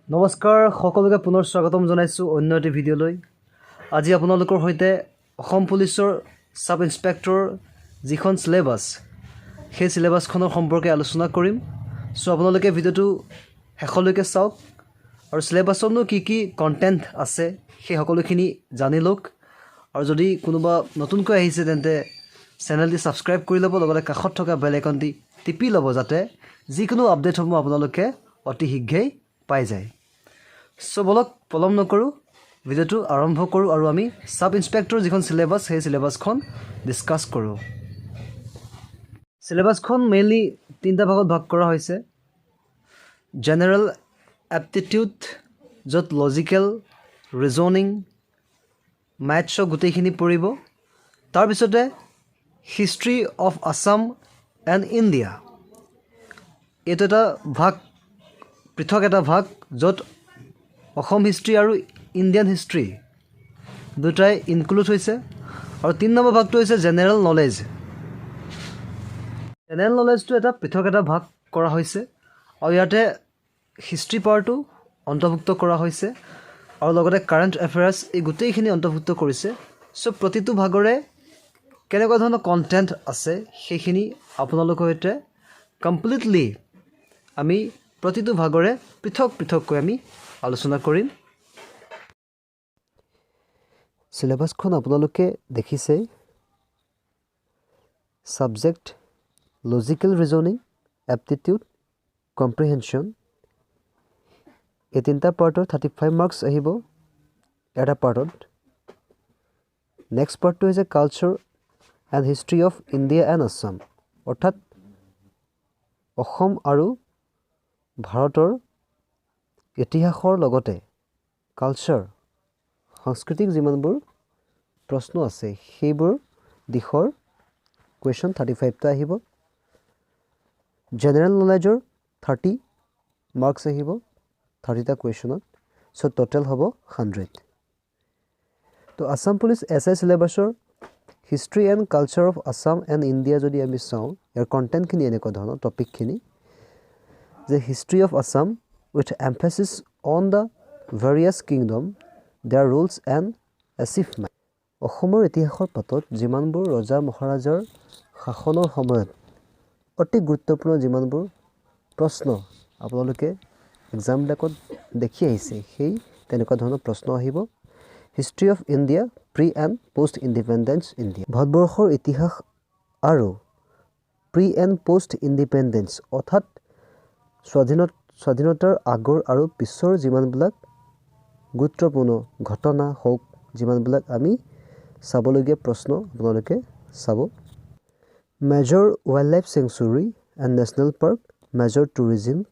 নমস্কাৰ সকলোকে পুনৰ স্বাগতম জনাইছো অন্য এটি ভিডিঅ'লৈ। আজি আপোনালোকৰ সৈতে অসম পুলিচৰ সাব ইন্সপেক্টৰ যিখন সিলেবাস সেই সিলেবাসখনৰ সম্পৰ্কে আলোচনা কৰিম। সো আপোনালোকে ভিডিঅ'টো শেষলৈকে চাওক আৰু সিলেবাসতনো কি কন্টেন্ট আছে সেই সকলোখিনি জানি লওক। আৰু যদি কোনোবা নতুনকৈ আহিছে তেন্তে চেনেলটি সাবস্ক্ৰাইব কৰি ল'ব, লগতে কাষত থকা বেল আইকনটি টিপি ল'ব যাতে যিকোনো আপডেটসমূহ আপোনালোকে অতি শীঘ্ৰেই পাই যায়। সো বলক পলম নকৰোঁ, ভিডিঅ'টো আৰম্ভ কৰোঁ আৰু আমি সাব ইন্সপেক্টৰ যিখন সিলেবাস সেই সিলেবাসখন ডিছকাছ কৰোঁ। সিলেবাসখন মেইনলি তিনিটা ভাগত ভাগ কৰা হৈছে। জেনেৰেল এপ্টিটিউড, য'ত লজিকেল, ৰিজনিং, মেথছৰ গোটেইখিনি পৰিব। তাৰপিছতে history of Assam and India, এইটো এটা ভাগ, পৃথক এটা ভাগ, য'ত অসম হিষ্ট্ৰী আৰু ইণ্ডিয়ান হিষ্ট্ৰী দুটাই ইনক্লুড হৈছে। আৰু 3 নম্বৰ ভাগটো হৈছে জেনেৰেল নলেজ। জেনেৰেল নলেজটো এটা পৃথক এটা ভাগ কৰা হৈছে আৰু ইয়াতে হিষ্ট্ৰী পাৰ্টটো অন্তৰ্ভুক্ত কৰা হৈছে আৰু লগতে কাৰেণ্ট এফেয়াৰ্ছ এই গোটেইখিনি অন্তৰ্ভুক্ত কৰিছে। সো প্ৰতিটো ভাগৰে কেনেকুৱা ধৰণৰ কণ্টেণ্ট আছে সেইখিনি আপোনালোকৰ সৈতে কমপ্লিটলি আমি প্ৰতিটো ভাগৰে পৃথককৈ আমি আলোচনা কৰিম। সিলেবাসখন আপোনালোকে দেখিছে। Subject logical reasoning, aptitude, comprehension, এই তিনিটা পাৰ্টৰ 35 মাৰ্কছ আহিব এটা পাৰ্টত। নেক্সট পাৰ্টটো হৈছে culture and history of India and Assam, অৰ্থাৎ অসম আৰু ভাৰতৰ ইতিহাসৰ লগতে কালচাৰ, সাংস্কৃতিক যিমানবোৰ প্ৰশ্ন আছে সেইবোৰ দিশৰ কুৱেশ্যন 35টা আহিব। জেনেৰেল নলেজৰ 30 মাৰ্কছ আহিব 30টা কুৱেশ্যনত। চ' টোটেল হ'ব 100। তো আছাম পুলিচ SI চিলেবাছৰ history and culture of Assam and India যদি আমি চাওঁ, ইয়াৰ কণ্টেণ্টখিনি এনেকুৱা ধৰণৰ টপিকখিনি যে history of Assam with emphasis on the various kingdom, their rules and achievement। অসমৰ ইতিহাসৰ পাতত যিমানবোৰ ৰজা মহাৰাজাৰ শাসনৰ সময়ত অতি গুৰুত্বপূৰ্ণ যিমানবোৰ প্ৰশ্ন আপোনালোকে এক্সামবিলাকত দেখি আহিছে, সেই তেনেকুৱা ধৰণৰ প্ৰশ্ন আহিব। History of India, pre and post independence India, ভাৰতবৰ্ষৰ ইতিহাস আৰু প্ৰি এণ্ড পোষ্ট ইণ্ডিপেণ্ডেঞ্চ, অৰ্থাৎ স্বাধীনতাৰ আগৰ আৰু পিছৰ যিমানবিলাক গুৰুত্বপূৰ্ণ ঘটনা হওক, যিমানবিলাক আমি চাবলগীয়া প্ৰশ্ন আপোনালোকে চাব। Major wildlife sanctuary and national park, major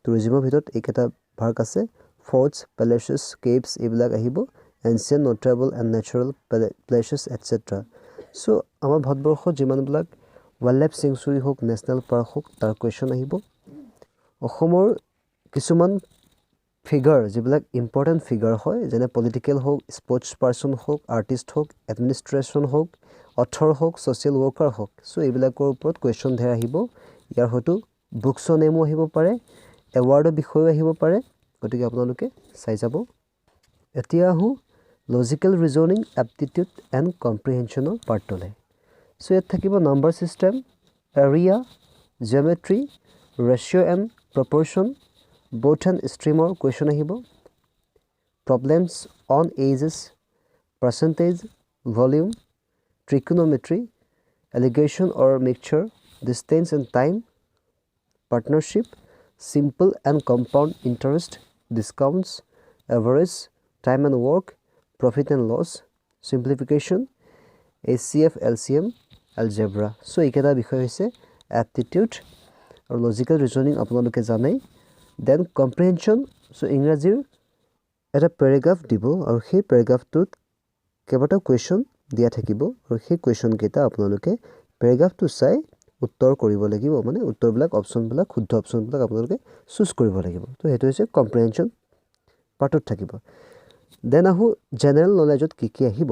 টুৰিজিমৰ ভিতৰত এইকেইটা ভাগ আছে। ফৰ্টছ, পেলেচেছ, কেভছ এইবিলাক আহিব। Ancient, notable and natural places et cetera. So' আমাৰ ভাৰতবৰ্ষত যিমানবিলাক ৱাইল্ড লাইফ চেংচুৰী হওক, নেশ্যনেল পাৰ্ক হওক, তাৰ কুৱেশ্যন আহিব। অসমৰ কিছুমান ফিগাৰ, যিবিলাক ইম্পৰ্টেণ্ট ফিগাৰ হয়, যেনে পলিটিকেল হওক, স্পৰ্টছ পাৰ্চন হওক, আৰ্টিষ্ট হওক, এডমিনিষ্ট্ৰেশ্যন হওক, অথৰ হওক, ছ'চিয়েল ৱৰ্কাৰ হওক, চ' এইবিলাকৰ ওপৰত কুৱেশ্যন ধেৰ আহিব। ইয়াৰ হয়তো বুকছৰ নেমো আহিব পাৰে, এৱাৰ্ডৰ বিষয়েও আহিব পাৰে, গতিকে আপোনালোকে চাই যাব। এতিয়া আহোঁ লজিকেল ৰিজনিং, এপ্টিটিউড এণ্ড কম্প্ৰিহেনশ্যনৰ পাৰ্টলৈ। চ' ইয়াত থাকিব number system, area, geometry, ratio' and proportion, both and streamer question আহিব। problems on ages, percentage, volume, trigonometry, allegation or mixture, distance and time, partnership, simple and compound interest, discounts, average, time and work, profit and loss, simplification, HCF, LCM, algebra। so এইকেইটা বিষয় হৈছে aptitude আৰু logical reasoning আপোনালোকে জানেই। Then comprehension, চ' ইংৰাজীৰ এটা paragraph দিব আৰু সেই পেৰাগ্ৰাফটোত কেইবাটাও কুৱেশ্যন দিয়া থাকিব আৰু সেই কুৱেশ্যনকেইটা আপোনালোকে পেৰাগ্ৰাফটো চাই উত্তৰ কৰিব লাগিব, মানে উত্তৰবিলাক অপশ্যনবিলাক, শুদ্ধ অপশ্যনবিলাক আপোনালোকে চুজ কৰিব লাগিব। তো সেইটো হৈছে কম্প্ৰিহেনশ্যন পাৰ্টত থাকিব। দেন আহোঁ জেনেৰেল নলেজত কি আহিব।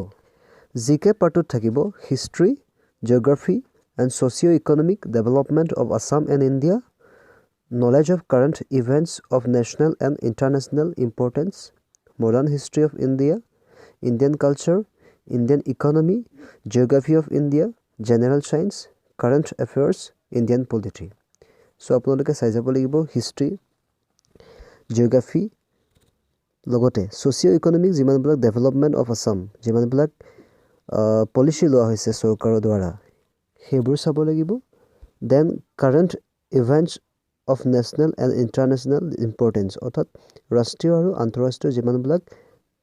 জিকে পাৰ্টত থাকিব history, geography and socio' economic development of Assam and India, knowledge of current events of national and international importance, modern history of India, Indian culture, Indian economy, geography of India, general science, current affairs, Indian polity. So আপোনালোকে চাই যাব লাগিব history, geography, লগতে socio' economic যিমানবিলাক development of Assam, যিমানবিলাক policy লোৱা হৈছে চৰকাৰৰ দ্বাৰা সেইবোৰ চাব লাগিব। Then current events of national and international importance, অৰ্থাৎ ৰাষ্ট্ৰীয় আৰু আন্তঃৰাষ্ট্ৰীয় যিমানবিলাক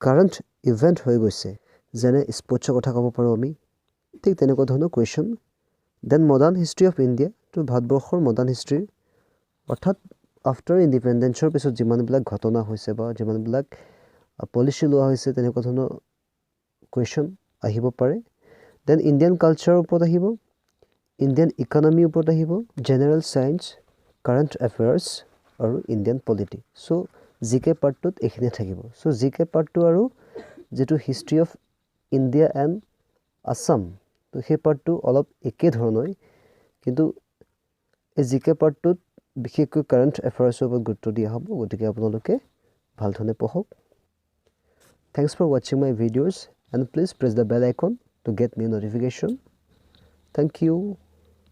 কাৰেণ্ট ইভেণ্ট হৈ গৈছে, যেনে স্পৰ্টছৰ কথা ক'ব পাৰোঁ আমি, ঠিক তেনেকুৱা ধৰণৰ question. Then modern history of India, তো ভাৰতবৰ্ষৰ মডাৰ্ণ হিষ্ট্ৰী, অৰ্থাৎ আফটাৰ ইণ্ডিপেণ্ডেঞ্চৰ পিছত যিমানবিলাক ঘটনা হৈছে বা যিমানবিলাক পলিচি লোৱা হৈছে তেনেকুৱা ধৰণৰ কুৱেশ্যন আহিব পাৰে। দেন ইণ্ডিয়ান কালচাৰৰ ওপৰত আহিব, ইণ্ডিয়ান ইকনমিৰ ওপৰত আহিব, জেনেৰেল ছায়েন্স, কাৰেণ্ট এফেয়াৰ্ছ আৰু ইণ্ডিয়ান পলিটি। চ' জি কে পাৰ্টটোত এইখিনিয়ে থাকিব। চ' জি কে পাৰ্টটো আৰু যিটো history of India and Assam, তো সেই পাৰ্টটো অলপ একে ধৰণৰ, কিন্তু এই জি কে পাৰ্টটোত বিশেষকৈ কাৰেণ্ট এফেয়াৰ্ছৰ ওপৰত গুৰুত্ব দিয়া হ'ব, গতিকে আপোনালোকে ভাল ধৰণে পঢ়ক। Thanks for watching my videos and please press the bell icon to get new notification. Thank you.